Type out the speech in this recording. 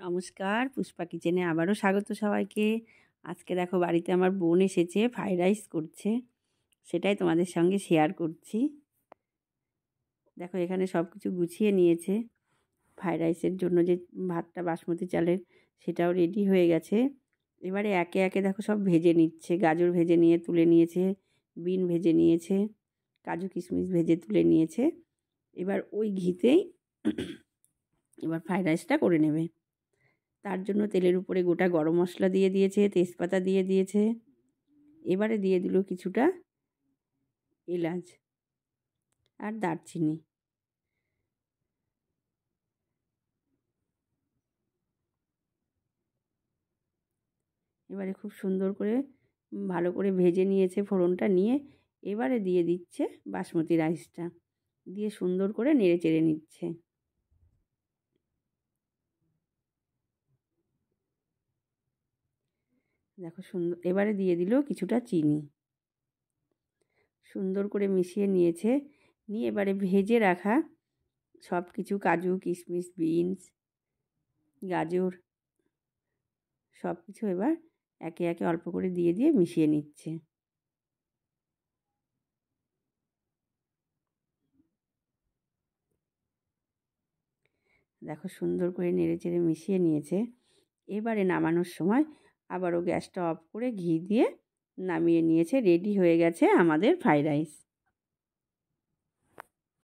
নমস্কার, পুষ্পা কিচেনে আবারও স্বাগত সবাইকে। আজকে দেখো বাড়িতে আমার বোন এসেছে, ফ্রাইড রাইস করছে, সেটাই তোমাদের সঙ্গে শেয়ার করছি। দেখো এখানে সব কিছু গুছিয়ে নিয়েছে। ফ্রাইড রাইসের জন্য যে ভাতটা বাসমতি চালের, সেটাও রেডি হয়ে গেছে। এবারে একে একে দেখো সব ভেজে নিচ্ছে। গাজর ভেজে নিয়ে তুলে নিয়েছে, বিন ভেজে নিয়েছে, কাজু কিশমিশ ভেজে তুলে নিয়েছে। এবার ওই ঘিতেই এবার ফ্রাইড রাইসটা করে নেবে। তার জন্য তেলের উপরে গোটা গরম মশলা দিয়ে দিয়েছে, তেজপাতা দিয়ে দিয়েছে। এবারে দিয়ে দিল কিছুটা এলাচ আর দারচিনি। এবারে খুব সুন্দর করে ভালো করে ভেজে নিয়েছে ফোড়নটা নিয়ে। এবারে দিয়ে দিচ্ছে বাসমতি রাইসটা, দিয়ে সুন্দর করে নেড়ে চেড়ে নিচ্ছে। দেখো সুন্দর, এবারে দিয়ে দিল কিছুটা চিনি। সুন্দর করে মিশিয়ে নিয়েছে। নিয়ে এবারে ভেজে রাখা সব কিছু, কাজু কিশমিশ, বিনস, গাজর, সব কিছু এবার একে একে অল্প করে দিয়ে দিয়ে মিশিয়ে নিচ্ছে। দেখো সুন্দর করে নেড়েচেড়ে মিশিয়ে নিয়েছে। এবারে নামানোর সময় আবারও গ্যাসটা অফ করে ঘি দিয়ে নামিয়ে নিয়েছে। রেডি হয়ে গেছে আমাদের ফ্রাইড রাইস।